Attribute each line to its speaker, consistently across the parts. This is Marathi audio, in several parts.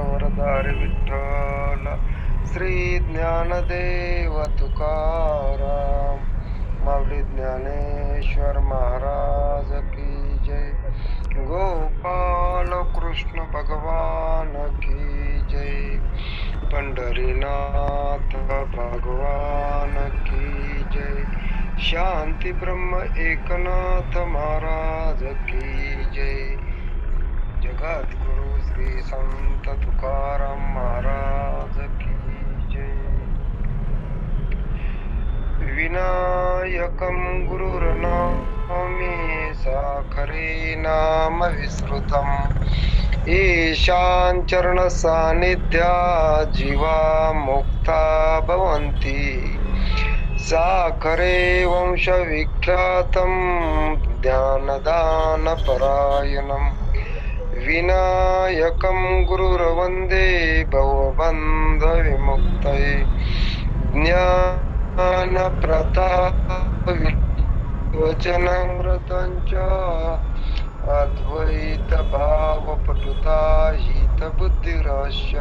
Speaker 1: वरदारी विठ्ठल. श्री ज्ञानदेव तुकाराम. माऊली ज्ञानेश्वर महाराज की जय. गोपाल कृष्ण भगवान की जय. पंढरीनाथ भगवान की जय. शांती ब्रह्म एकनाथ महाराज की जय. जगद्गुरु श्री संत तुकाराम महाराज की जय. विनायकं गुरुर्नमामि साखरे नाम विस्मृतम्. ईशान चरण सानिध्या जीवा मुक्ता भवन्ति. साखरे वंश विख्यातं ज्ञानदान परायणम्. विनायकं गुरुर्वन्दे भवबन्ध विमुक्तये. ज्ञानप्रताप वचनामृतं च अद्वैत भावपटुता हितबुद्धिरस्य.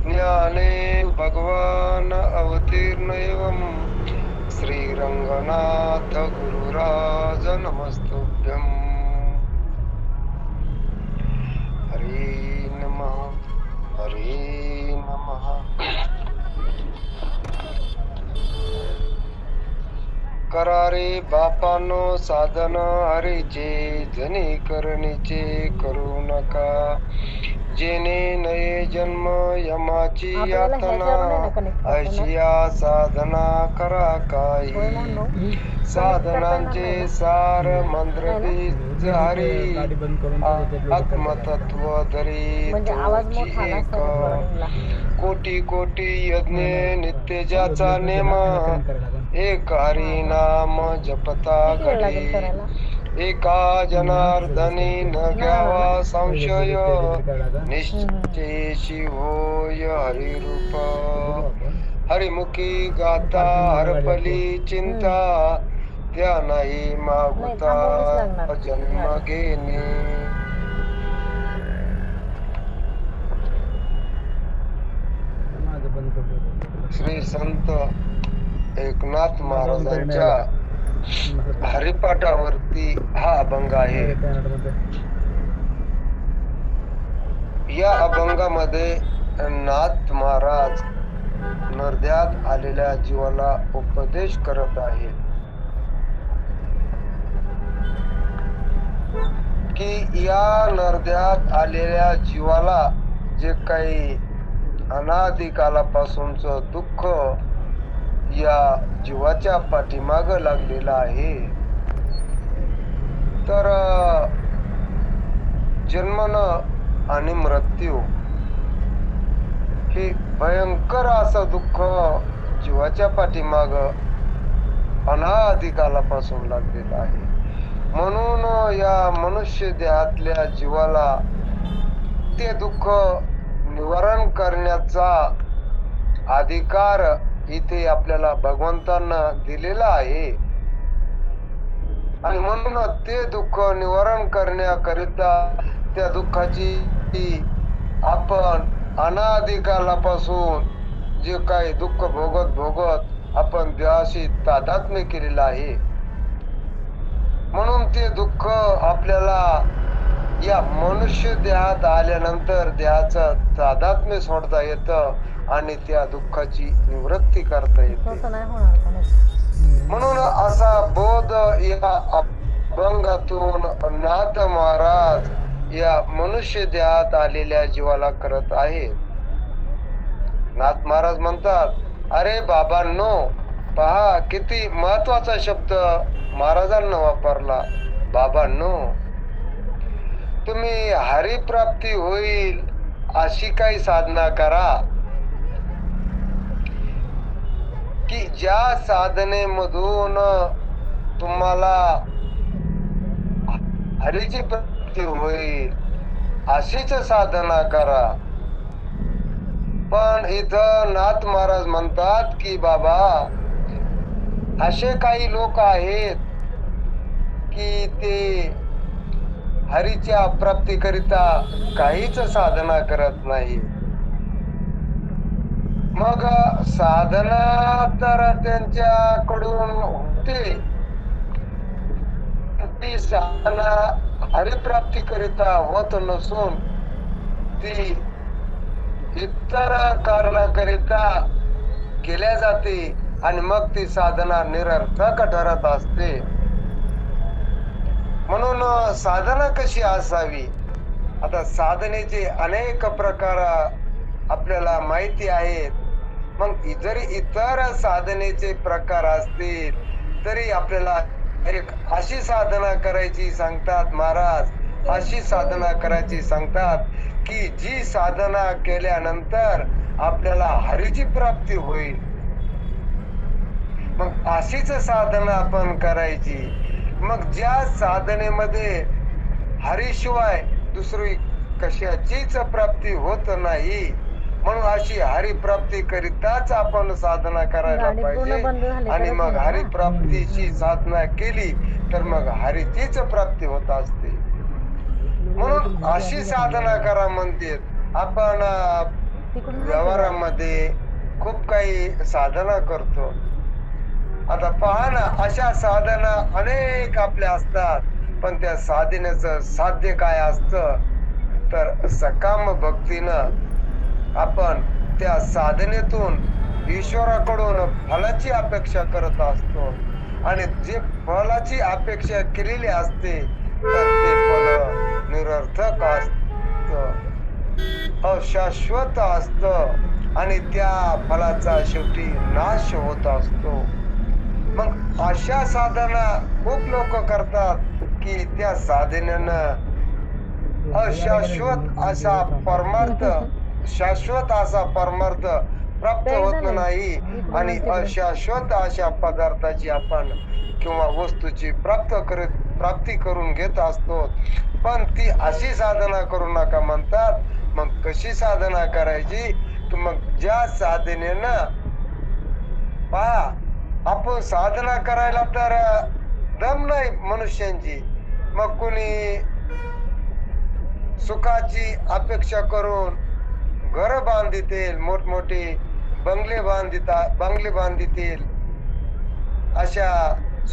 Speaker 1: ज्ञाने भगवान अवतीर्ण एवं श्रीरंगनाथ गुरुराज नमस्तुभ्यम्. हरे नमः. हरे नमः. करारे बापानो साधन हरीचे, जने करणीचे करू नका. जेने नये जन्म यमाची यातना, ऐशिया साधना करा काही. साधनांचे सार मंत्र बीज हरी, आत्मतत्व धरी तोची एक. कोटी कोटी यज्ञ नित्य ज्याचा नेम, एक हरी नाम जपता घडी. एका जनार्दनी न घ्यावा संशय, निश्चयेशी होय हरिरूप. हरिमुखी गाता हरपली चिंता, त्या नाही मागुता जन्म घेणे. श्री संत एकनाथ महाराजांच्या हरिपाठावरती हा अभंग आहे. या अभंगामध्ये नाथ महाराज नरद्यात आलेल्या जीवाला उपदेश करत आहे की या नरद्यात आलेल्या जीवाला जे काही अनादी कालापासूनच दुःख या जीवाच्या पाठीमाग लागलेला आहे, तर जन्मन आणि मृत्यू हे भयंकर असं दुःख जीवाच्या पाठीमाग अनादी कालापासून लागलेलं आहे. म्हणून या मनुष्य देहातल्या जीवाला ते दुःख निवारण करण्याचा अधिकार इथे आपल्याला भगवंतांना दिलेला आहे. आणि म्हणून ते दुःख निवारण करण्याकरिता त्या दुःखाची आपण अनादी कालापासून जे काही दुःख भोगत आपण देहाशी तादात्म्य केलेलं आहे, म्हणून ते दुःख आपल्याला या मनुष्य देहात आल्यानंतर देहाचं तादात्म्य सोडता येतं आणि त्या दुःखाची निवृत्ती करता येते. म्हणून असा बोध या अभंगातून नाथ महाराज या मनुष्य देहात आलेल्या जीवाला करत आहेत. नाथ महाराज म्हणतात, अरे बाबांनो, पहा किती महत्वाचा शब्द महाराजांना वापरला. बाबांनो, तुम्ही हरिप्राप्ती होईल अशी काही साधना करा की ज्या साधनेमधून तुम्हाला हरीची प्राप्ती होईल अशीच साधना करा. पण इथं नाथ महाराज म्हणतात की बाबा, असे काही लोक आहेत की ते हरीच्या प्राप्तीकरिता काहीच साधना करत नाही. मग साधना तर त्यांच्याकडून होते, ती साधना हरिप्राप्तीकरिता होत नसून ती इतर कारणाकरिता केल्या जाते आणि मग ती साधना निरर्थक ठरत असते. म्हणून साधना कशी असावी? आता साधनेचे अनेक प्रकार आपल्याला माहिती आहेत. मग जरी इतर साधनेचे प्रकार असतील तरी आपल्याला एक अशी साधना करायची सांगतात महाराज, अशी साधना करायची सांगतात की जी साधना केल्यानंतर आपल्याला हरीची प्राप्ती होईल. मग अशीच साधना आपण करायची. मग ज्या साधनेमध्ये हरीशिवाय दुसरी कशाचीच प्राप्ती होत नाही, म्हणून अशी हरिप्राप्ती करिताच आपण साधना करायला पाहिजे. आणि मग हरिप्राप्तीची साधना केली तर मग हरीचीच प्राप्ती होत असते. म्हणून अशी साधना करा म्हणते. आपण व्यवहारामध्ये खूप काही साधना करतो. आता पहा ना, अशा साधना अनेक आपल्या असतात, पण त्या साधनेचं साध्य काय असतं? तर सकाम भक्तीनं आपण त्या साधनेतून ईश्वराकडून फलाची अपेक्षा करत असतो. आणि जे फलाची अपेक्षा केलेली असते तर ते फल निरर्थक असत, अशाश्वत असत आणि त्या फलाचा शेवटी नाश होत असतो. मग अशा साधना खूप लोक करतात की त्या साधनेनं अशाश्वत असा परमार्थ, शाश्वत असा परमार्थ प्राप्त होत नाही आणि अशाश्वत अशा पदार्थाची आपण किंवा वस्तूची प्राप्ती करून घेत असतो. पण ती अशी साधना करू नका म्हणतात. मग कशी साधना करायची? मग ज्या साधनेनं पहा, आपण साधना करायला तर दम नाही मनुष्यांची. मग कोणी सुखाची अपेक्षा करून घर बांधितील, मोठमोठे बंगले बांधितील. अशा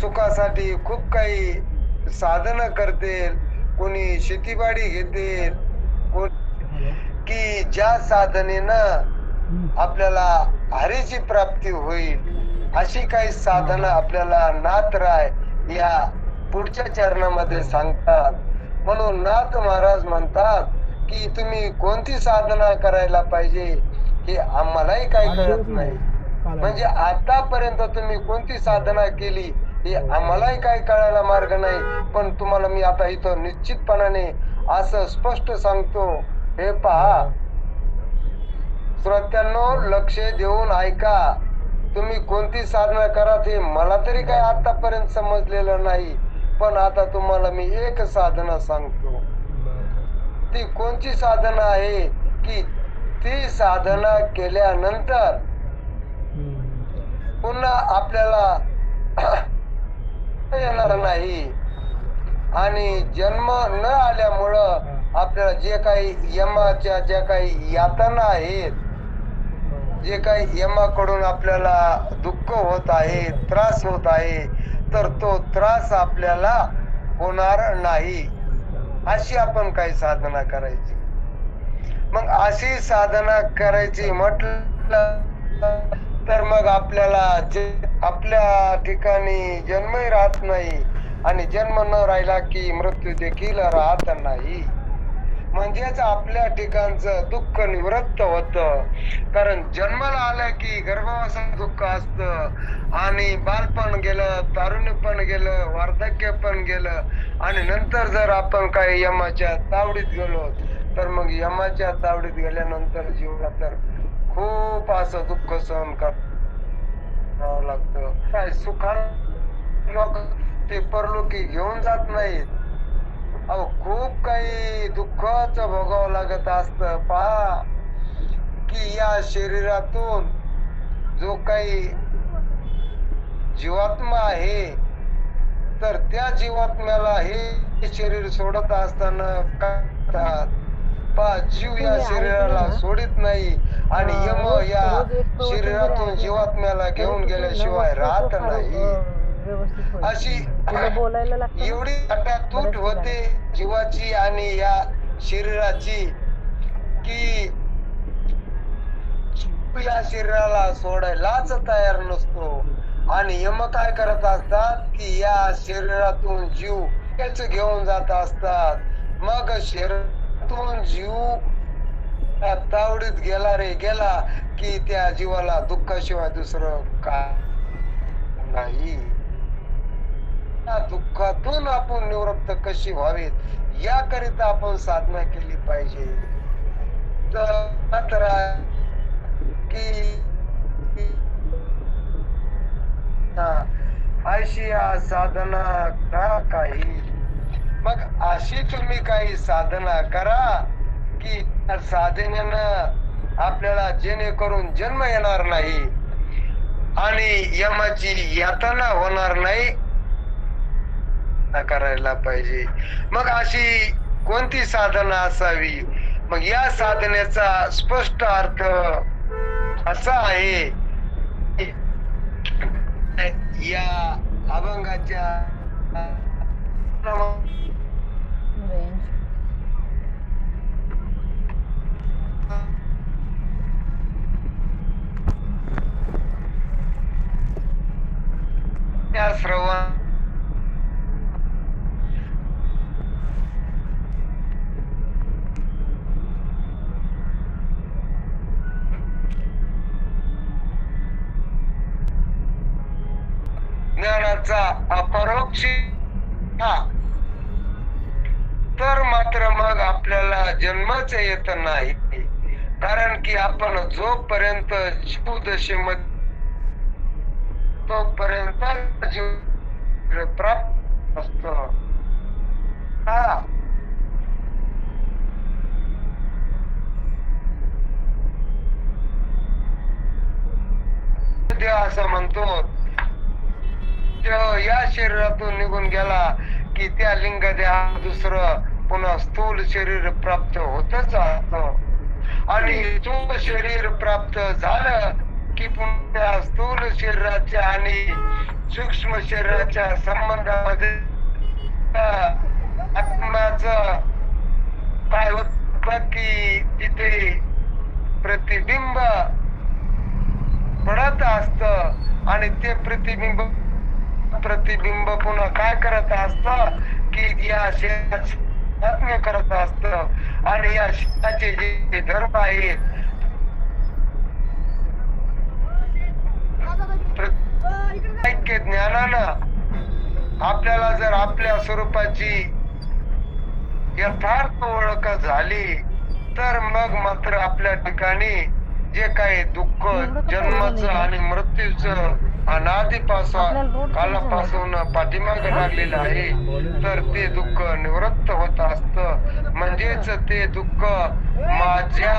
Speaker 1: सुखासाठी खूप काही साधना करतील. कोणी शेतीबाडी घेतील, की ज्या साधनेनं आपल्याला हरीची प्राप्ती होईल. अशी काही साधना आपल्याला नाथराय या पुढच्या चरणामध्ये सांगतात. म्हणून नाथ महाराज म्हणतात की तुम्ही कोणती साधना करायला पाहिजे हे आम्हालाही काही कळत नाही. म्हणजे आतापर्यंत तुम्ही कोणती साधना केली हे आम्हालाही काही कळायला मार्ग नाही. पण तुम्हाला मी आता इथं निश्चितपणाने असं स्पष्ट सांगतो, हे पहा श्रोत्यांनो, लक्ष देऊन ऐका. तुम्ही कोणती साधना करा ते मला तरी काही आतापर्यंत समजलेलं नाही. पण आता तुम्हाला मी एक साधना सांगतो. ती कोणती साधना आहे की ती साधना केल्यानंतर पुन्हा आपल्याला येणार नाही आणि जन्म न आल्यामुळं आपल्याला जे काही यमाच्या ज्या काही यातना आहेत, जे काही यमाकडून आपल्याला दुःख होत आहे, त्रास होत आहे, तर तो त्रास आपल्याला होणार नाही. अशी आपण काही साधना करायची. मग अशी साधना करायची म्हटलं तर मग आपल्याला आपल्या ठिकाणी जन्मही राहत नाही आणि जन्म न राहिला की मृत्यू देखील राहत नाही. म्हणजेच आपल्या ठिकाणचं दुःख निवृत्त होत. कारण जन्माला आलं की गर्भावस्था दुःख असतं आणि बालपण गेलं, तारुण्य पण गेलं, वार्धक्य पण गेलं आणि नंतर जर आपण काही यमाच्या तावडीत गेलो तर मग यमाच्या तावडीत गेल्यानंतर जीवनात तर खूप असं दुःख सहन करावं लागतं. काय सुखाने लोक ते परलोकी घेऊन जात नाहीत. अहो खूप काही दुःखच भोगावं लागत असतं. पहा की या शरीरातून जो काही जीवात्मा आहे तर त्या जीवात्म्याला हे शरीर सोडत असताना काय जीव या शरीराला सोडित नाही आणि यम या शरीरातून जीवात्म्याला घेऊन गेल्याशिवाय राहत नाही. अशी एवढी तूट होते जीवाची आणि या शरीराची की या शरीराला सोडायलाच तयार नसतो. आणि यम काय करत असतात की या शरीरातून जीव त्याच घेऊन जात असतात. मग शरीरातून जीव तावडीत गेला रे गेला की त्या जीवाला दुःखाशिवाय दुसरं काय नाही. या दुःखातून आपण निवृत्त कशी व्हावीत याकरिता आपण साधना केली पाहिजे. तर की अशी साधना करा काही. मग अशी तुम्ही काही साधना करा की साधनेनं आपल्याला जेणेकरून जन्म येणार नाही आणि यमाची यातना होणार नाही करायला पाहिजे. मग अशी कोणती साधना असावी? मग या साधनेचा स्पष्ट अर्थ असा आहे या अभंगाच्या श्रवण ज्ञानाचा अपरोक्ष तर मात्र मग आपल्याला जन्मच येत नाही. कारण की आपण जोपर्यंत जीवदशेमध्ये तोपर्यंत जीव प्राप्त असतो. असं म्हणतो या शरीरातून निघून गेला की त्या लिंग देहा दुसरं पुन्हा स्थूल शरीर प्राप्त होतच असत आणि स्थूल शरीर प्राप्त झालं की पुन्हा स्थूल शरीराच्या आणि सूक्ष्म शरीराच्या संबंधामध्ये आत्म्याचं काय होत की तिथे प्रतिबिंब पडत असत आणि ते प्रतिबिंब पुन्हा काय करत असत की या शरीराचे करत असत आणि या शरीराचे जे धर्म आहेत ऐक्य ज्ञानानं आपल्याला जर आपल्या स्वरूपाची यथार्थ ओळख झाली तर मग मात्र आपल्या ठिकाणी जे काही दुःख जन्माचं आणि मृत्यूचं अनादिपासून कालापासून पाठीमागे लागलेलं आहे तर ते दुःख निवृत्त होत असत. म्हणजेच ते दुःख माझ्या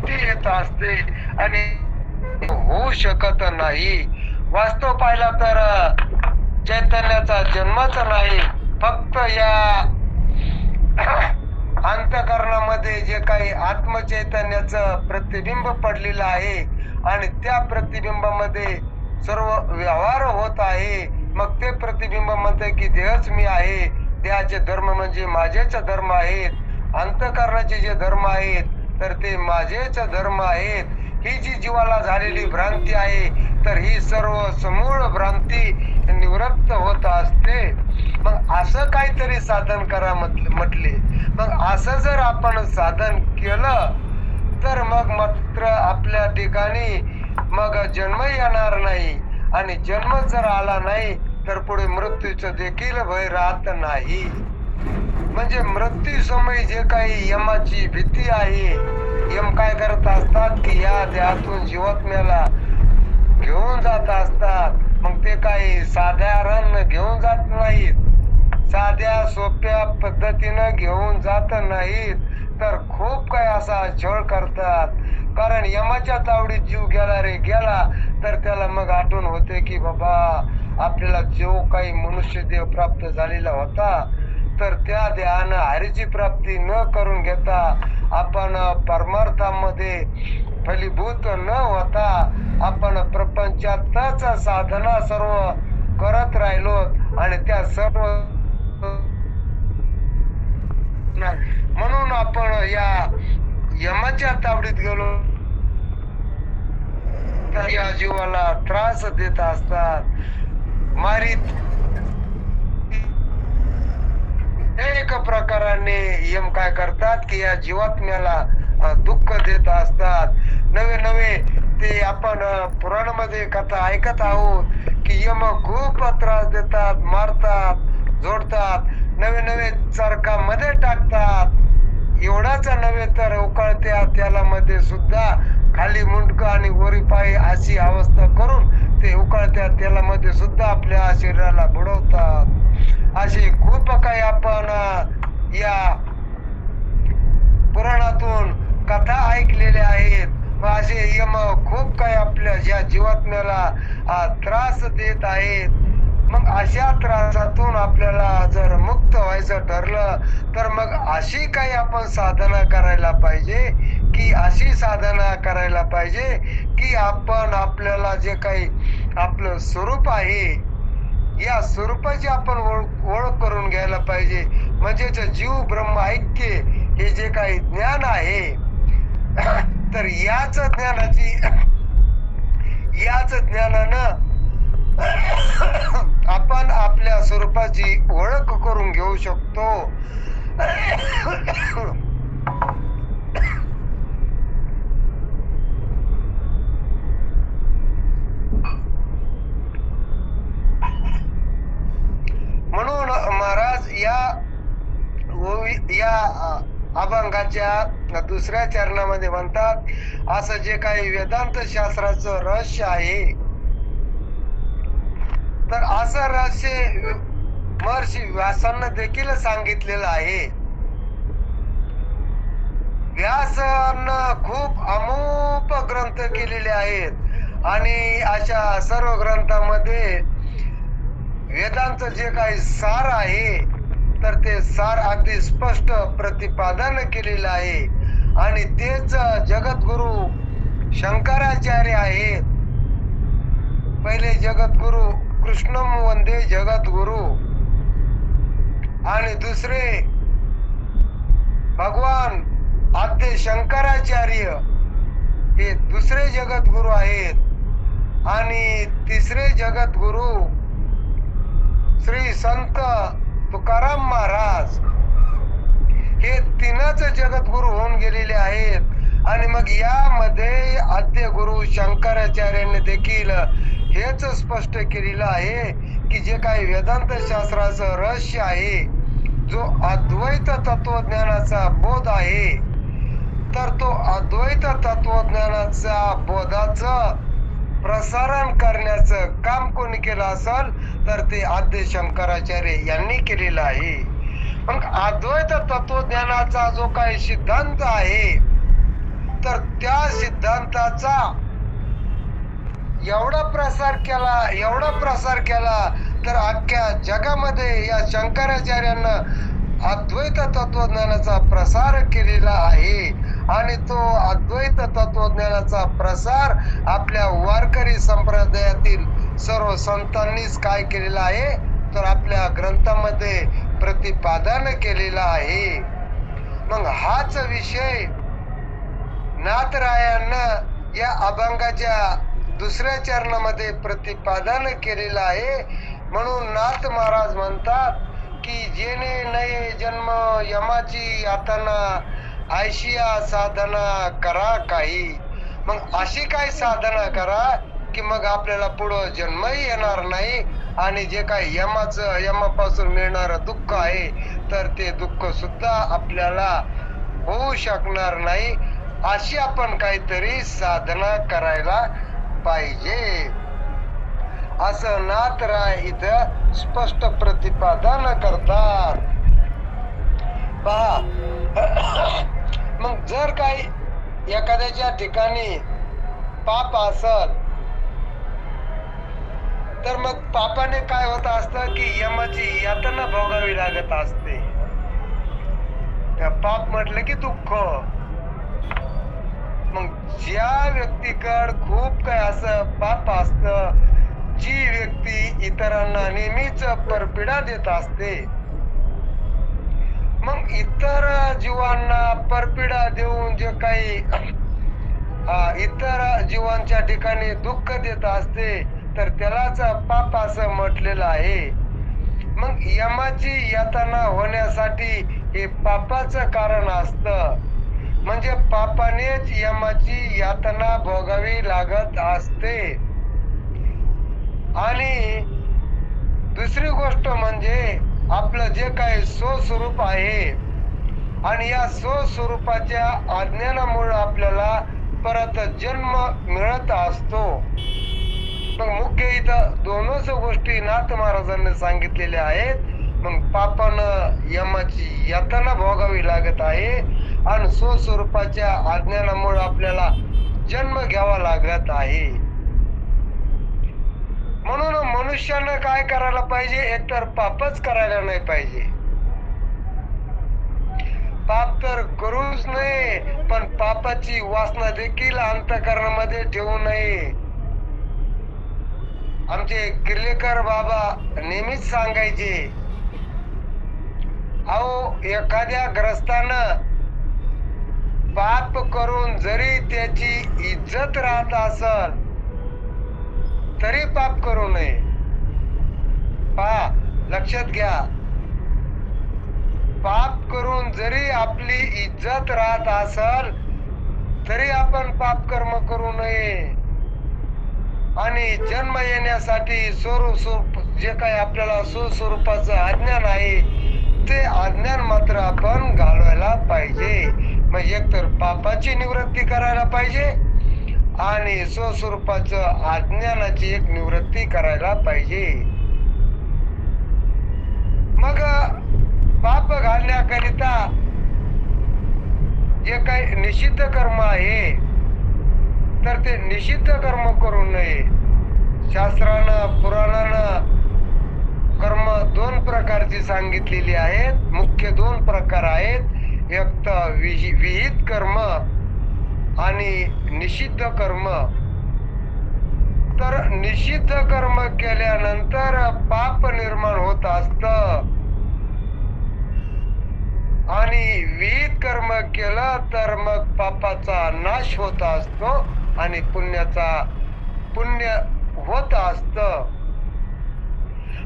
Speaker 1: येत असते आणि होऊ शकत नाही. वास्तव पाहिला तर चैतन्याचा जन्मच नाही, फक्त या अंतःकरणामध्ये जे काही आत्मचैतन्याचं प्रतिबिंब पडलेलं आहे आणि त्या प्रतिबिंबामध्ये सर्व व्यवहार होत आहे. मग ते प्रतिबिंब म्हणते की देहच मी आहे, देहाचे धर्म म्हणजे माझेच धर्म आहेत, अंतःकरणाचे जे धर्म आहेत तर ते माझेच धर्म आहेत. ही जी जीवाला झालेली भ्रांती आहे तर ही सर्व समूळ भ्रांती निवृत्त होत असते. मग असं काहीतरी साधन करा म्हटले. मग असं जर आपण साधन केलं तर मग मात्र आपल्या ठिकाणी मग जन्म येणार नाही आणि जन्म जर आला नाही तर पुढे मृत्यूचं देखील भय राहत नाही. म्हणजे मृत्यू समय जे काही यमाची भीती आहे, यम काय करत असतात की या देहातून जीवात्म्याला घेऊन जात असतात. मग ते काही साधारण घेऊन जात नाहीत, साध्या सोप्या पद्धतीनं घेऊन जात नाहीत, तर खूप काही असा छळ करतात. कारण यमाच्या तावडीत जीव गेला रे गेला तर त्याला मग आठवण होते की बाबा आपल्याला जो काही मनुष्य देह प्राप्त झालेला होता तर त्या देहानं हरीची प्राप्ती न करून घेता आपण परमार्थामध्ये फलीभूत न होता आपण प्रपंचातच साधना सर्व करत राहिलो आणि त्या सर्व म्हणून आपण या यमाच्या तावडीत गेलो तर या जीवाला त्रास देत असतात मारीत एक प्रकाराने यम काय करतात की या जीवात्म्याला दुःख देत असतात. नवे नवे ते आपण पुराणामध्ये कथा ऐकत आहोत की यम खूप त्रास देतात, मारतात, जोडतात, नवे नवे चरकामध्ये टाकतात. एवढाच नव्हे तर उकळत्या तेलामध्ये सुद्धा खाली मुंडक आणि वरी पाय अशी अवस्था करून ते उकळत्या तेलामध्ये सुद्धा आपल्या शरीराला बुडवतात. असे खूप काही आपण या पुराणातून कथा ऐकलेल्या आहेत. असे यम खूप काही आपल्या ज्या जीवात्म्याला त्रास देत आहेत. मग अशा त्रासातून आपल्याला जर मुक्त व्हायचं ठरलं तर मग अशी काही आपण साधना करायला पाहिजे की अशी साधना करायला पाहिजे की आपण आपल्याला जे काही आपलं स्वरूप आहे या स्वरूपाची आपण ओळख करून घ्यायला पाहिजे. म्हणजेच जीव ब्रह्म ऐक्य हे जे काही ज्ञान आहे तर याच ज्ञानानं आपण आपल्या स्वरूपाची ओळख करून घेऊ शकतो. म्हणून महाराज या अभंगाच्या दुसऱ्या चरणामध्ये म्हणतात असं जे काही वेदांत शास्त्राचं रहस्य आहे तर असं रहस्य महर्षी व्यासांना देखील सांगितलेलं आहे. व्यासानं खूप अमूप ग्रंथ केलेले आहेत आणि अशा सर्व ग्रंथामध्ये वेदांचं जे काही सार आहे तर ते सार अगदी स्पष्ट प्रतिपादन केलेलं आहे आणि तेच जगद्गुरु शंकराचार्य आहेत. पहिले जगद्गुरु कृष्णम वंदे जगद्गुरु आणि दुसरे भगवान आद्य शंकराचार्य हे दुसरे जगद्गुरु आहेत आणि तिसरे जगद्गुरु श्री संत तुकाराम महाराज हे तीनच जगद्गुरु होऊन गेलेले आहेत. आणि मग यामध्ये आद्य गुरु शंकराचार्यांनी देखील हेच स्पष्ट केलेलं आहे की जे काही वेदांत शास्त्राचं रहस्य आहे जो अद्वैत तत्वज्ञानाचा बोध आहे तर तो अद्वैत तत्वज्ञानाचा बोधाचं प्रसारण करण्याचं काम कोणी केलं असेल तर ते आद्य शंकराचार्य यांनी केलेलं आहे. मग अद्वैत तत्वज्ञानाचा जो काही सिद्धांत आहे तर त्या सिद्धांताचा एवढा प्रसार केला तर अख्ख्या जगामध्ये या शंकराचार्यांना अद्वैत तत्वज्ञानाचा प्रसार केलेला आहे. आणि तो अद्वैत तत्वज्ञानाचा प्रसार आपल्या वारकरी संप्रदायातील सर्व संतांनीच काय केलेला आहे तर आपल्या ग्रंथामध्ये प्रतिपादन केलेला आहे. मग हाच विषय नाथरायांना या अभंगाच्या दुसऱ्या चरणामध्ये प्रतिपादन केलेला आहे. म्हणून नाथ महाराज म्हणतात की जेणे नये जन्म यमाची यातना आयशिया साधना करा काही. मग अशी काय साधना करा की मग आपल्याला पुढं जन्मही येणार नाही आणि जे काही यमापासून मिळणार दुःख आहे तर ते दुःख सुद्धा आपल्याला होऊ शकणार नाही. अशी आपण काहीतरी साधना करायला पाहिजे असं नाथराय इथं स्पष्ट प्रतिपादन करतात. पहा मग जर काही एखाद्याच्या ठिकाणी पाप असल तर मग पापाने काय होत असतं की यमाची यातना भोगावी लागत असते. त्या पाप म्हटलं की दुःख. मग ज्या व्यक्तीकड खूप काय असं पाप असत, जी व्यक्ती इतरांना नेहमीच परपीडा देत असते, मग इतर जीवांना परपीडा देऊन जे काही इतर जीवांच्या ठिकाणी दुःख देत असते तर त्यालाच पाप असं म्हटलेलं आहे. मग यमाची यातना होण्यासाठी हे पापाचं कारण असत, म्हणजे पापानेच यमाची यातना भोगावी लागत असते. आणि दुसरी गोष्ट म्हणजे आपलं जे काही स्वस्वरूप आहे आणि या स्वस्वरूपाच्या अज्ञानामुळे आपल्याला परत जन्म मिळत असतो. मग मुख्य इथं दोनच गोष्टी नाथ महाराजांनी सांगितलेल्या आहेत. मग पापानं यमाची यातना भोगावी लागत आहे आणि स्वस्वरूपाच्या अज्ञानामुळे आपल्याला जन्म घ्यावा लागत आहे. म्हणून मनुष्यानं काय करायला पाहिजे, एकतर पापच करायला नाही पाहिजे. पाप तर करूच नये, पण पापाची वासना देखील अंतःकरणामध्ये ठेवू नये. आमचे किर्लेकर बाबा नेहमीच सांगायचे, अहो एखाद्या ग्रस्तानं पाप करून जरी त्याची इज्जत राहत असल तरी पाप करू नये. पहा, लक्षात घ्या, पाप करून जरी आपली इज्जत राहत असल तरी आपण पाप कर्म करू नये. आणि जन्म येण्यासाठी स्वरूप जे काही आपल्याला स्वस्वरूपाचं अज्ञान आहे ते अज्ञान मात्र आपण घालवायला पाहिजे. मग एकतर पापाची निवृत्ती करायला पाहिजे आणि स्वस्वरूपाचं अज्ञानाची एक निवृत्ती करायला पाहिजे. मग पाप घालण्याकरिता जे काही निषिद्ध कर्म आहे तर ते निषिद्ध कर्म करू नये. शास्त्रानं पुराणानं कर्म दोन प्रकारची सांगितलेली आहेत. मुख्य दोन प्रकार आहेत, एक तर विहित कर्म आणि निषिद्ध कर्म. तर निषिद्ध कर्म केल्यानंतर पाप निर्माण होत असत आणि विहित कर्म केलं तर मग पापाचा नाश होत असतो आणि पुण्य होत असत.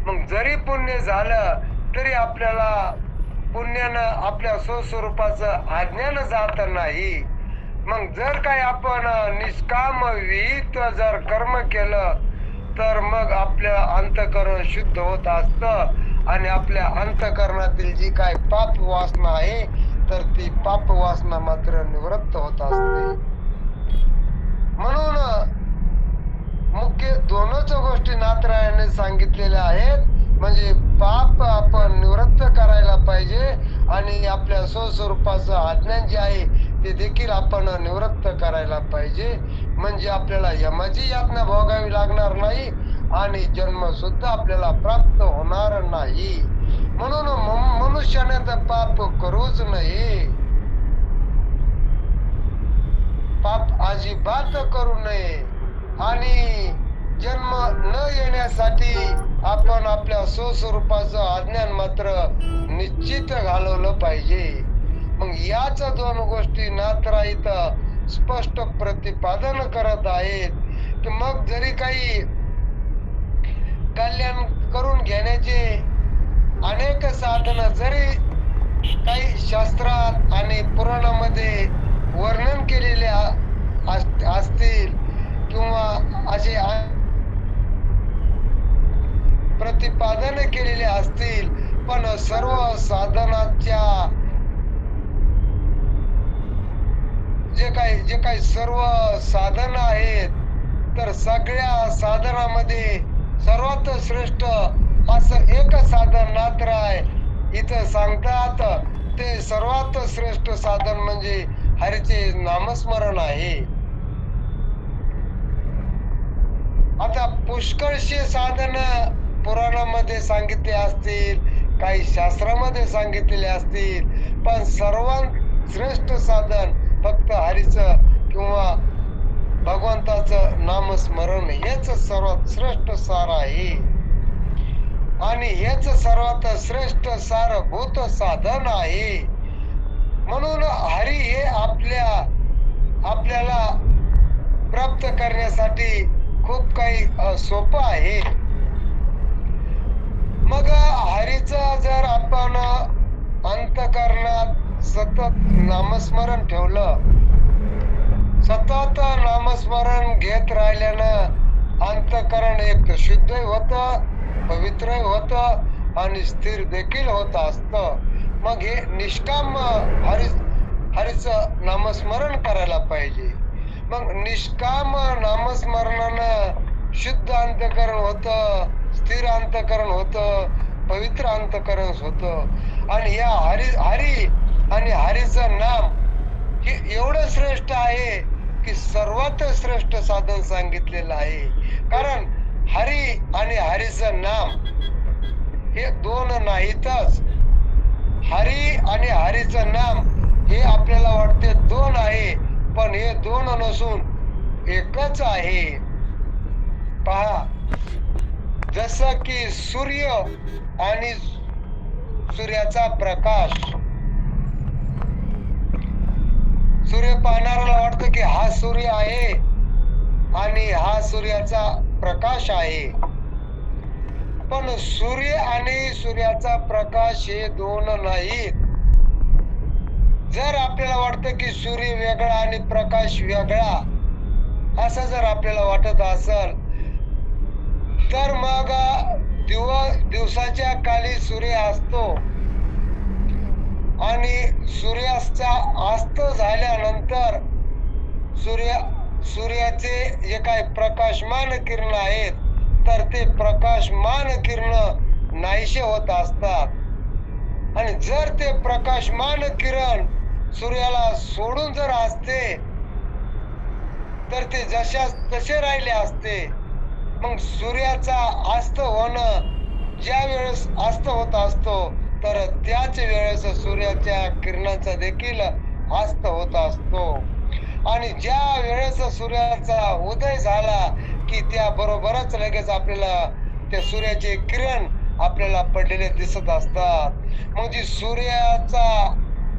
Speaker 1: मग जरी पुण्य झालं तरी आपल्याला पुण्यानं आपल्या स्वस्वरूपाचं अज्ञान जात नाही. मग जर काही आपण निष्काम विहित जर कर्म केलं तर मग आपलं अंतःकरण शुद्ध होत असत आणि आपल्या अंतःकरणातील जी काय पाप वासना आहे तर ती पाप वासना मात्र निवृत्त होत असते. म्हणून मुख्य दोनच गोष्टी नाथरायाने सांगितलेल्या आहेत, म्हणजे पाप आपण निवृत्त करायला पाहिजे आणि आपल्या स्वस्वरूपाचं अज्ञान जे आहे ते देखील आपण निवृत्त करायला पाहिजे. म्हणजे आपल्याला यमाची यातना भोगावी लागणार नाही आणि जन्म सुद्धा आपल्याला प्राप्त होणार नाही. म्हणून मनुष्याने तर पाप करूच नये, पाप अजिबात करू नये. आणि जन्म न येण्यासाठी आपण आपल्या स्वस्वरूपाचं अज्ञान मात्र निश्चित घालवलं पाहिजे. मग याच दोन गोष्टी नाथराय इथं स्पष्ट प्रतिपादन करत आहेत की मग जरी काही कल्याण करून घेण्याचे अनेक साधन जरी काही शास्त्रात आणि पुराणामध्ये वर्णन केलेले असतील किंवा असे प्रतिपादन केलेले असतील, पण सर्व साधनाच्या जे काही सर्व साधन आहेत तर सगळ्या साधनामध्ये सर्वात श्रेष्ठ असं एक साधन नाथराय इथं सांगतात. ते सर्वात श्रेष्ठ साधन म्हणजे हरीचे नामस्मरण आहे. आता पुष्कळशी साधन पुराणामध्ये सांगितले असतील, काही शास्त्रामध्ये सांगितलेले असतील, पण सर्वात श्रेष्ठ साधन फक्त हरीचं किंवा भगवंताचं नामस्मरण हेच सर्वात श्रेष्ठ सार आहे. आणि हेच सर्वात श्रेष्ठ सारभूत साधन आहे. म्हणून हरी हे आपल्याला प्राप्त करण्यासाठी खूप काही सोपं आहे. मग हरीचं जर आपण अंतःकरणात सतत नामस्मरण ठेवलं, सतत नामस्मरण घेत राहिल्यानं अंतःकरण एक शुद्ध होत, पवित्र होत आणि स्थिर देखील होत असत. मग हे निष्काम हरीचं नामस्मरण करायला पाहिजे. मग निष्काम नामस्मरणानं शुद्ध अंतःकरण होत, स्थिर अंतःकरण होत, पवित्र अंतःकरण होत. आणि या हरी आणि हरीचं नाम हे एवढं श्रेष्ठ आहे की सर्वात श्रेष्ठ साधन सांगितलेलं आहे. कारण हरी आणि हरीचं नाम हे दोन नाहीतच. हरी आणि हरीचं नाम हे आपल्याला वाटते दोन आहे, पण हे दोन नसून एकच आहे. पहा, जसं की सूर्य आणि सूर्याचा प्रकाश. सूर्य पाहणाऱ्याला वाटतं की हा सूर्य आहे आणि हा सूर्याचा प्रकाश आहे, पण सूर्य आणि सूर्याचा प्रकाश हे दोन नाहीत. जर आपल्याला वाटतं की सूर्य वेगळा आणि प्रकाश वेगळा असं जर आपल्याला वाटत असेल, तर मग दिवसाच्या काळी सूर्य असतो आणि सूर्याचा अस्त झाल्यानंतर सूर्याचे जे काही प्रकाशमान किरण आहेत, तर ते प्रकाशमान किरण नाहीसे होत असतात. आणि जर ते प्रकाशमान किरण सूर्याला सोडून जर असते, तर ते जशास तसे राहिले असते. मग सूर्याचा अस्त होणं ज्या वेळेस अस्त होत असतो, तर त्याच वेळेस सूर्याच्या किरणाचा देखील अस्त होत असतो. आणि ज्या वेळेस सूर्याचा उदय झाला की त्या बरोबरच लगेच आपल्याला त्या सूर्याचे किरण आपल्याला पडलेले दिसत असतात. म्हणजे सूर्याचा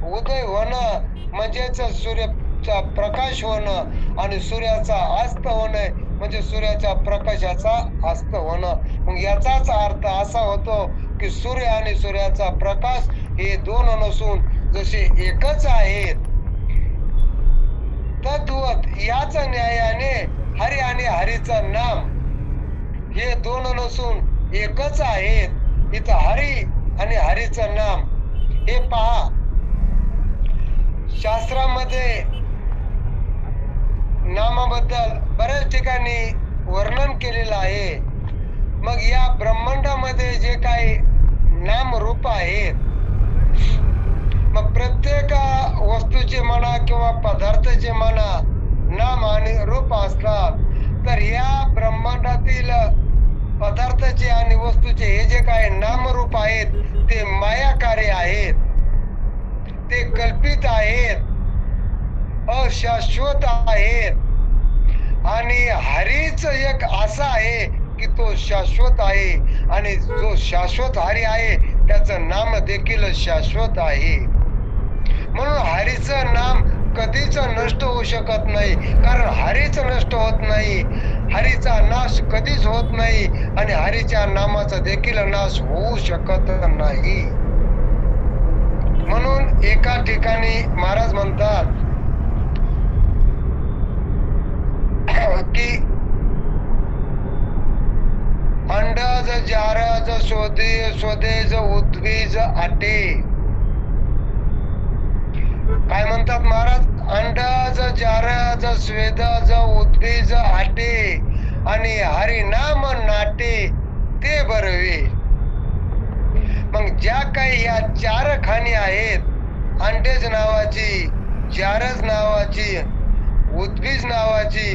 Speaker 1: उदय होणं म्हणजेच सूर्याचा प्रकाश होणं आणि सूर्याचा अस्त होणे म्हणजे सूर्याच्या प्रकाशाचा अस्त होणं. मग याचाच अर्थ असा होतो की सूर्य आणि सूर्याचा प्रकाश हे दोन नसून जसे एकच आहेत, तद्वत याच न्यायाने हरी आणि हरीचं नाम हे दोन नसून एकच आहेत. इथं हरी आणि हरीचं नाम हे पहा, शास्त्रामध्ये नामाबद्दल बऱ्याच ठिकाणी वर्णन केलेलं आहे. मग या ब्रह्मांडामध्ये जे काही नाम रूप आहेत, मग प्रत्येक वस्तूचे म्हणा किंवा पदार्थाचे म्हणा नाम आणि रूप असतात. तर या ब्रह्मांडातील पदार्थाचे आणि वस्तूचे हे जे काही नामरूप आहेत ते मायाकारी आहेत, ते कल्पित आहेत, अशाश्वत आहेत. आणि हरीच एक असा आहे की तो शाश्वत आहे, आणि जो शाश्वत हरी आहे त्याचं नाम देखील शाश्वत आहे. म्हणून हरीचं नाम कधीच नष्ट होऊ शकत नाही, कारण हरीच नष्ट होत नाही, हरीचा नाश कधीच होत नाही आणि हरीच्या नामाचा देखील नाश होऊ शकत नाही. म्हणून एका ठिकाणी महाराज म्हणतात की अंडज जारज स्वदेज उद्वीज आटे. काय म्हणतात महाराज? अंडज जारज स्वेदज उद्वीज आटे आणि हरिनाम नाटे ते बरवे. मग ज्या काही या चार खाणी आहेत, अंडेज नावाची जारज नावाची, उद्बीज नावाची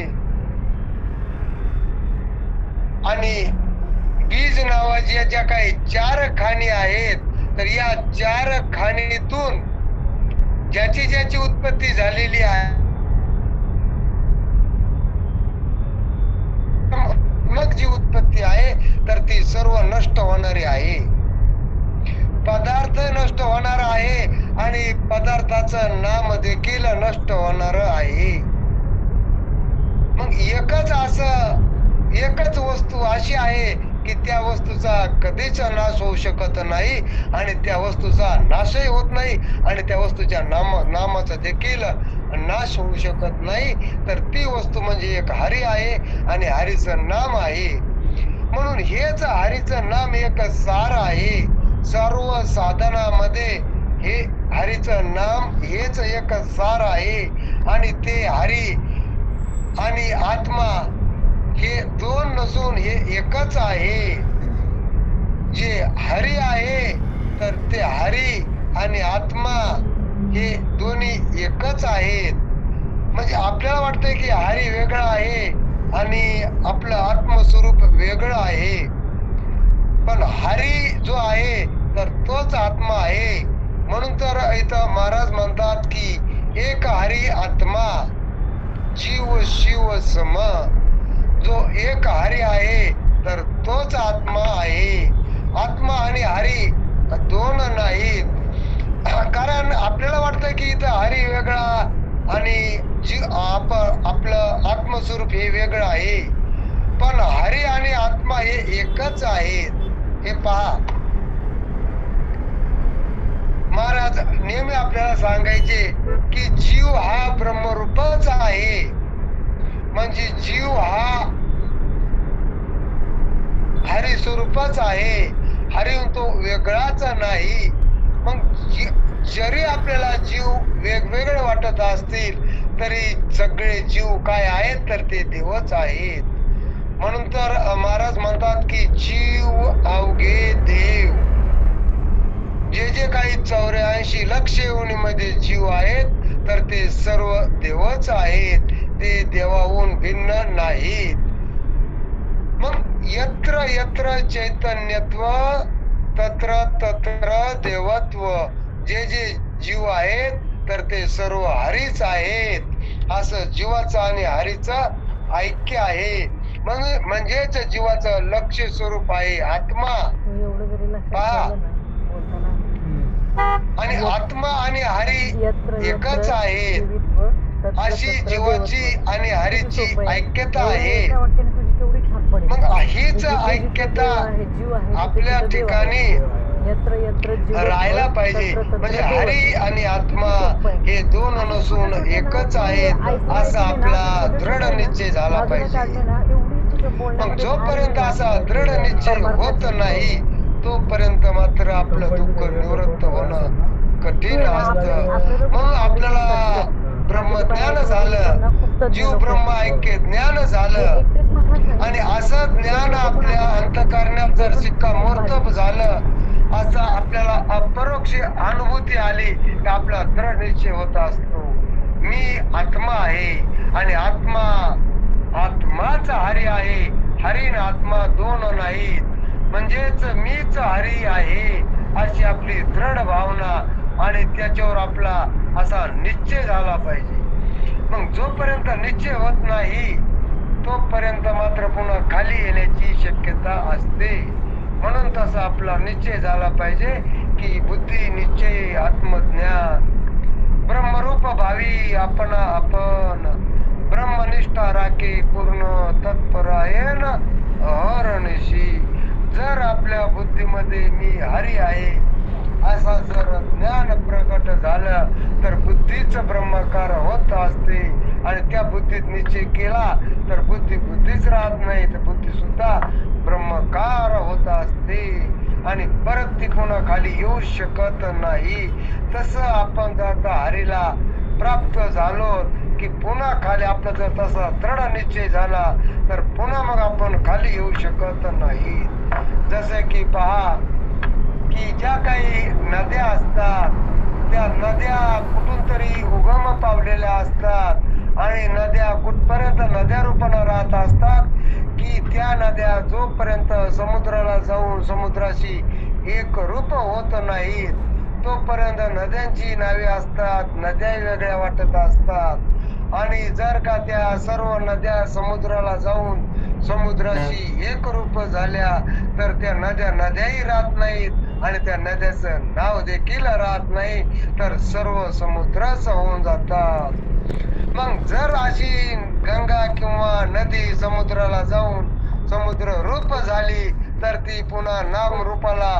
Speaker 1: आणि बीज नावाची ज्या काही 4 खाणी आहेत, तर या 4 खाणीतून ज्याची ज्याची उत्पत्ती झालेली आहे, मग जी उत्पत्ती आहे तर ती सर्व नष्ट होणारी आहे. पदार्थ नष्ट होणार आहे आणि पदार्थाचं नाम देखील नष्ट होणार आहे. मग एकच वस्तू अशी आहे की त्या वस्तूचा कधीच नाश होऊ शकत नाही आणि त्या वस्तूचा नाशही होत नाही आणि त्या वस्तूच्या नामाचा देखील नाश होऊ शकत नाही. तर ती वस्तू म्हणजे एक हरी आहे आणि हरीचं नाम आहे. म्हणून हेच हरीचं नाम एक सार आहे. सर्व साधनामध्ये हे हरीचं नाम हेच एक सार आहे आणि ते हरी आणि आत्मा हे 2 नसून हे एकच आहे. जे हरी आहे तर ते हरी आणि आत्मा हे दोन्ही एकच आहेत. म्हणजे आपल्याला वाटतंय की हरी वेगळा आहे आणि आपलं आत्मस्वरूप वेगळं आहे, पण हरी जो आहे तर तोच आत्मा आहे. म्हणून तर इथं महाराज म्हणतात की एक हरी आत्मा जीव शिव सम. जो एक हरी आहे तर तोच आत्मा आहे. आत्मा आणि हरी 2 नाहीत. कारण आपल्याला वाटतं की इथं हरी वेगळा आणि आपलं आत्मस्वरूप हे वेगळं आहे, पण हरी आणि आत्मा हे एकच आहेत. हे पहा, महाराज नेहमी आपल्याला सांगायचे की जीव हा ब्रह्मरूपच आहे. म्हणजे जीव हा हरी स्वरूपच आहे, हरी तो वेगळाच नाही. मग जरी आपल्याला जीव वेगवेगळे वाटत असतील तरी सगळे जीव काय आहेत तर ते देवच आहेत. म्हणून तर महाराज म्हणतात की जीव अवघे देव. जे जे काही 84 लक्ष योनीमध्ये जीव आहेत तर ते सर्व देवच आहेत, ते देवाहून भिन्न नाहीत. मग यत्र यत्र चैतन्यत्व तत्र तत्र देवत्व. जे जे जीव आहेत तर ते सर्व हरीच आहेत. असं जीवाचं आणि हरीचं ऐक्य आहे. म्हणजेच जीवाचं लक्ष स्वरूप आहे आत्मा. पहा, आणि आत्मा आणि हरी एकच आहेत. अशी जीवाची आणि हरीची ऐक्यता आहे. मग हीच ऐक्यता आपल्या ठिकाणी राहायला पाहिजे. म्हणजे हरी आणि आत्मा हे 2 नसून एकच आहेत असा आपला दृढ निश्चय झाला पाहिजे. मग जोपर्यंत असा दृढ निश्चय होत नाही तोपर्यंत मात्र आपलं दुःख निवृत्त होणं कठीण असतं. म्हणून आपल्याला ब्रह्मज्ञान झालं, जीव ब्रह्म ऐक्य ज्ञान झालं आणि असं ज्ञान आपल्या अंतःकरणात जर शिक्कामोर्तब झालं, असं आपल्याला अपरोक्ष अनुभूती आली की आपला दृढ निश्चय होत असतो, मी आत्मा आहे आणि आत्माच हरी आहे. हरी आणि आत्मा 2 नाहीत. म्हणजेच मीच हरी आहे अशी आपली दृढ भावना आणि त्याच्यावर आपला असा निश्चय झाला पाहिजे. मग जोपर्यंत निश्चय होत नाही तोपर्यंत मात्र पुन्हा खाली येण्याची शक्यता असते. म्हणून तसा आपला निश्चय झाला पाहिजे की बुद्धी निश्चय आत्मज्ञान ब्रह्मरूप भावी आपण ब्रह्मनिष्ठा राखे पूर्ण तत्परायण अहर्निशी. जर आपल्या बुद्धीमध्ये मी हरी आहे असा जर ज्ञान प्रकट झालं तर बुद्धीच ब्रह्माकार होत असते आणि त्या बुद्धीत निश्चय केला तर बुद्धीच राहत नाही, तर बुद्धी सुद्धा ब्रह्मकार होत असते आणि परत ती पुन्हा खाली येऊ शकत नाही. तसं आपण जर हरीला प्राप्त झालो की पुन्हा खाली आपला जर तसा दृढ निश्चय झाला तर पुन्हा मग आपण खाली येऊ शकत नाही. जसे की पहा की ज्या काही नद्या असतात त्या नद्या कुठून तरी उगम पावलेल्या असतात आणि नद्या कुठपर्यंत नद्या रूपानं राहत असतात की त्या नद्या जोपर्यंत समुद्राला जाऊन समुद्राशी एक रूप होत नाहीत तोपर्यंत नद्यांची नावे असतात, नद्या वेगळ्या वाटत असतात. आणि जर का त्या सर्व नद्या समुद्राला जाऊन समुद्राशी एक रूप झाल्या तर त्या नद्या नद्याही राहत नाहीत आणि त्या नद्याचं नाव देखील राहत नाही, तर सर्व समुद्रच होऊन जातात. मग जर अशी गंगा किंवा नदी समुद्राला जाऊन समुद्र रूप झाली तर ती पुन्हा नाम रूपाला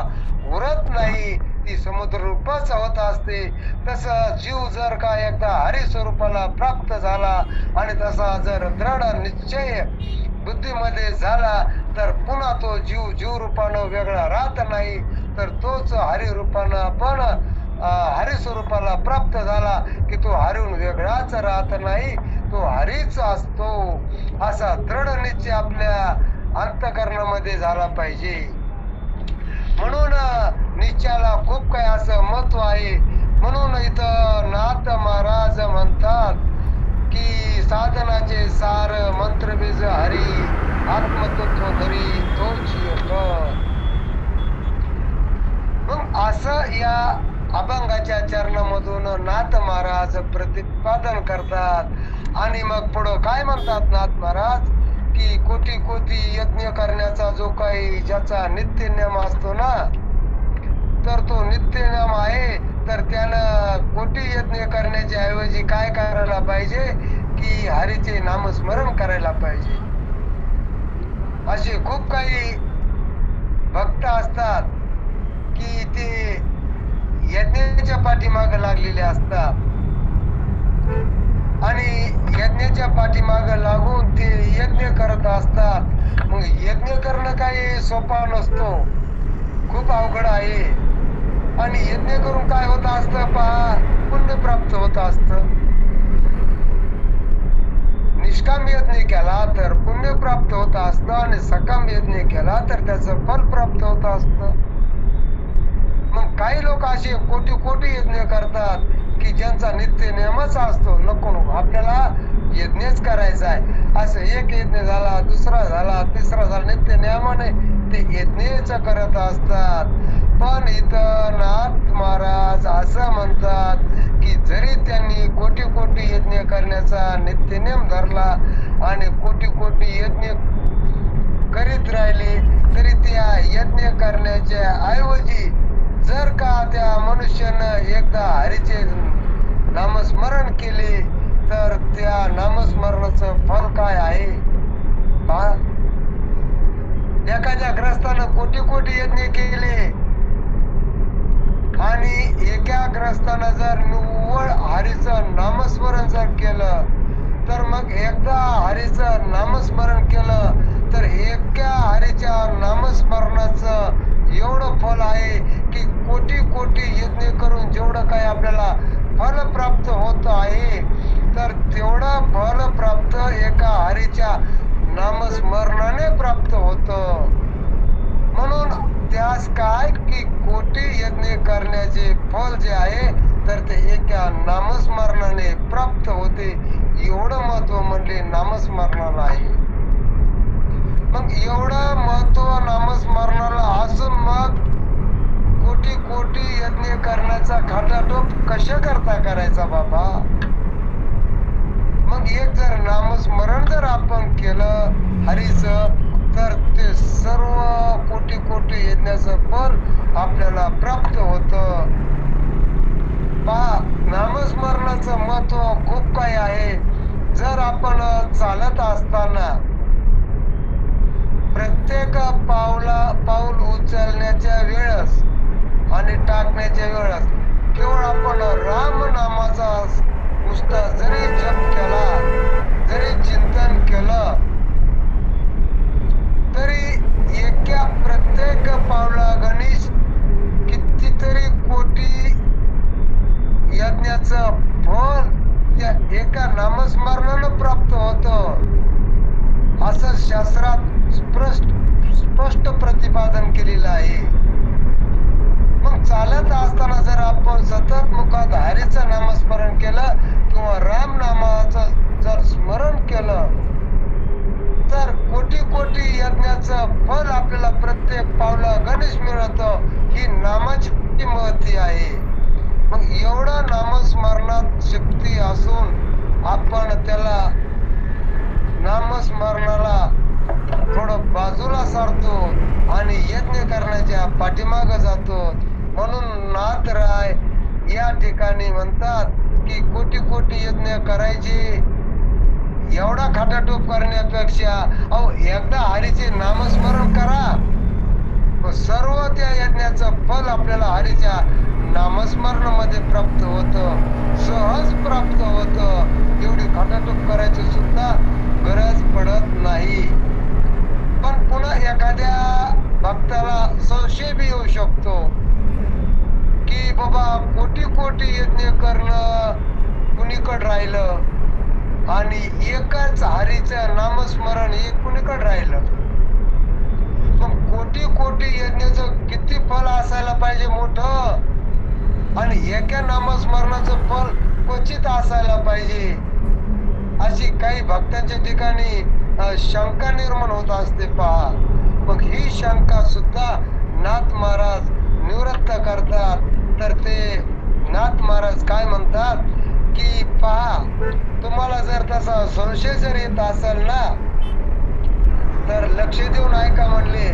Speaker 1: उरत नाही, ती समुद्र रूपच होत असते. तस जीव जर का एकदा हरी स्वरूपाला प्राप्त झाला आणि तसा जर दृढ निश्चय बुद्धीमध्ये झाला तर पुन्हा तो जीव जीव रूपानं वेगळा राहत नाही, तर तोच हरी रूपानं पण हरी स्वरूपाला प्राप्त झाला की तो हरिहून वेगळाच राहत नाही, तो हरीच असतो. असा दृढ निश्चय आपल्या अंतःकरणामध्ये झाला पाहिजे. म्हणून निश्चयाला खूप काही असं महत्व आहे. म्हणून इथं नाथ महाराज म्हणतात की साधनाचे सार मंत्रबीज हरी आत्मतत्व धरी तोच एक. मग असं या अभंगाच्या चरणामधून नाथ महाराज प्रतिपादन करतात. आणि मग पुढं काय म्हणतात नाथ महाराज की कोटी कोटी यज्ञ करण्याचा जो काही ज्याचा नित्य नियम असतो ना, तर तो नित्य नियम आहे, तर त्यानं कोटी यज्ञ करण्याच्या ऐवजी काय करायला पाहिजे की हरीचे नामस्मरण करायला पाहिजे. असे खूप काही भक्त असतात की ते यज्ञाच्या पाठीमाग लागलेले असतात आणि यज्ञाच्या पाठीमाग लागून ते यज्ञ करत असतात. मग यज्ञ करणं काही सोपा नसतो, खूप अवघड आहे. आणि यज्ञ करून काय होत असतं पहा, पुण्य प्राप्त होत असतं. निष्काम यज्ञ केला तर पुण्य प्राप्त होत असतं आणि सकाम यज्ञ केला तर त्याचं फल प्राप्त होत असतं. मग काही लोक असे कोटी कोटी यज्ञ करतात की ज्यांचा नित्य नियमच असतो, नको आपल्याला यज्ञच करायचा आहे, असं एक यज्ञ झाला, दुसरा झाला, तिसरा झाला, नित्य नियमाने ते यज्ञच करत असतात. पण इथं नाथ महाराज असं म्हणतात की जरी त्यांनी कोटी कोटी यज्ञ करण्याचा नित्य नियम धरला आणि कोटी कोटी यज्ञ करीत राहिले तरी त्या यज्ञ करण्याच्या ऐवजी जर का त्या मनुष्यानं एकदा हरीचे नामस्मरण केले तर त्या नामस्मरणाचं फल काय आहे पहा. एखाद्या ग्रस्तानं कोटी कोटी यज्ञ केले आणि एका ग्रस्तानं जर निव्वळ हरीचं नामस्मरण जर केलं तर मग एकदा हरीचं नामस्मरण केलं तर एका हरीच्या नामस्मरणाचं एवढं फल आहे की कोटी कोटी यज्ञ करून जेवढं काही आपल्याला फल प्राप्त होत आहे तर तेवढं फल प्राप्त एका हरीच्या नामस्मरणाने प्राप्त होत. म्हणून त्यास काय की कोटी यज्ञ करण्याचे फल जे आहे तर ते एका नामस्मरणाने प्राप्त होते. एवढं महत्व म्हणले नामस्मरणाला आहे. मग एवढं महत्व नामस्मरणाला असून मग कोटी कोटी यज्ञ करण्याचा खाटाटोप कशा करता करायचा बाबा. मग एक जर नामस्मरण जर आपण केलं हरीचं तर ते सर्व कोटी कोटी यज्ञाचं फल आपल्याला प्राप्त होतं. पहा, नामस्मरणाचं महत्व खूप काही आहे. जर आपण चालत असताना प्रत्येक पाऊल उचलण्याच्या वेळेस आणि टाकण्याच्या वेळेस केवळ आपण राम नामाचा नुसतं जरी जप केला, जरी चिंतन केलं तरी एका प्रत्येक पावला गणेश कितीतरी कोटी यज्ञाचं फल त्या एका नामस्मरणानं प्राप्त होतं, असं शास्त्रात स्पष्ट प्रतिपादन केलेलं आहे. मग चालत असताना जर आपण सतत मुखात मग एवढं नामस्मरणात शक्ती असून आपण त्याला नामस्मरणाला थोडं बाजूला सारतो आणि यज्ञ करण्याच्या पाठीमाग जातो. म्हणून नाथराय या ठिकाणी म्हणतात की कोटी कोटी यज्ञ करायचे, एवढा खाटाटोप करण्यापेक्षा अहो एकदा हरीचे नामस्मरण करा, सर्व त्या यज्ञाचं फल आपल्याला हरीच्या नामस्मरणामध्ये प्राप्त होतं, सहज प्राप्त होतं. एवढी खाटाटोप करायची सुद्धा गरज पडत नाही. पण पुन्हा एखाद्या भक्ताला संशय बी येऊ शकतो की बाबा कोटी कोटी यज्ञ करणं कुणीकडे राहिलं आणि एकच हरीचं नामस्मरण हे कुणीकडे राहिलं. मग कोटी कोटी यज्ञाचं किती फल असायला पाहिजे मोठं, आणि एका नामस्मरणाचं फल क्वचित असायला पाहिजे, अशी काही भक्तांच्या ठिकाणी शंका निर्माण होत असते पहा. मग ही शंका सुद्धा नाथ महाराज निवृत्त करतात. तर ते नाथ महाराज काय म्हणतात की पहा, तुम्हाला जर तसा संशय जर येत असेल ना तर लक्ष देऊन ऐका म्हणले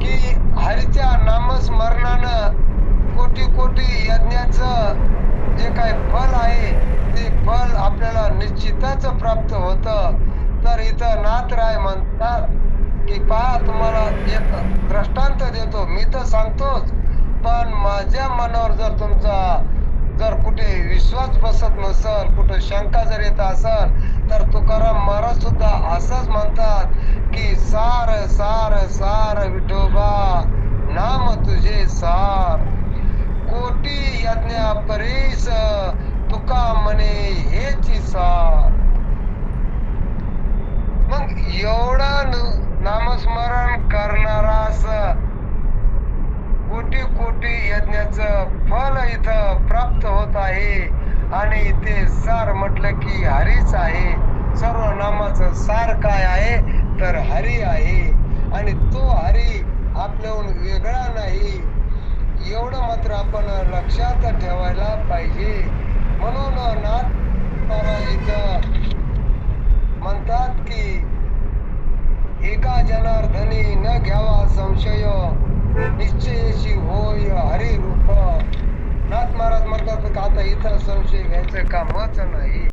Speaker 1: की हरीच्या नामस्मरणानं कोटी कोटी यज्ञाचं जे काही फल आहे ते फल आपल्याला निश्चितच प्राप्त होतं. तर इथं नाथराय म्हणतात की पहा, तुम्हाला एक दृष्टांत देतो, मी तर सांगतोच, पण माझ्या मनावर जर तुमचा जर कुठे विश्वास बसत नसल, कुठे शंका जर येत असल, तर तुकाराम महाराज सुद्धा असंच म्हणतात की सार सार सार विठोबा नाम तुझे सार, कोटी यज्ञा परीस तुका म्हणे हेची सार. मग एवढं नामस्मरण करणारास कोटी कोटी यज्ञाचं फल इथं प्राप्त होत आहे. आणि ते सार म्हटलं की हरीच आहे. सर्व नामाचं सार काय आहे तर हरी आहे, आणि तो हरी आपल्याहून वेगळा नाही, एवढं मात्र आपण लक्षात ठेवायला पाहिजे. म्हणून नाथ महाराज इथं म्हणतात की एका जनार्दनी न घ्यावा संशय, निश्चयशी होय हरी रूप. नाथ महाराज म्हणतात का आता इथं संशय घ्यायचं कामच नाही.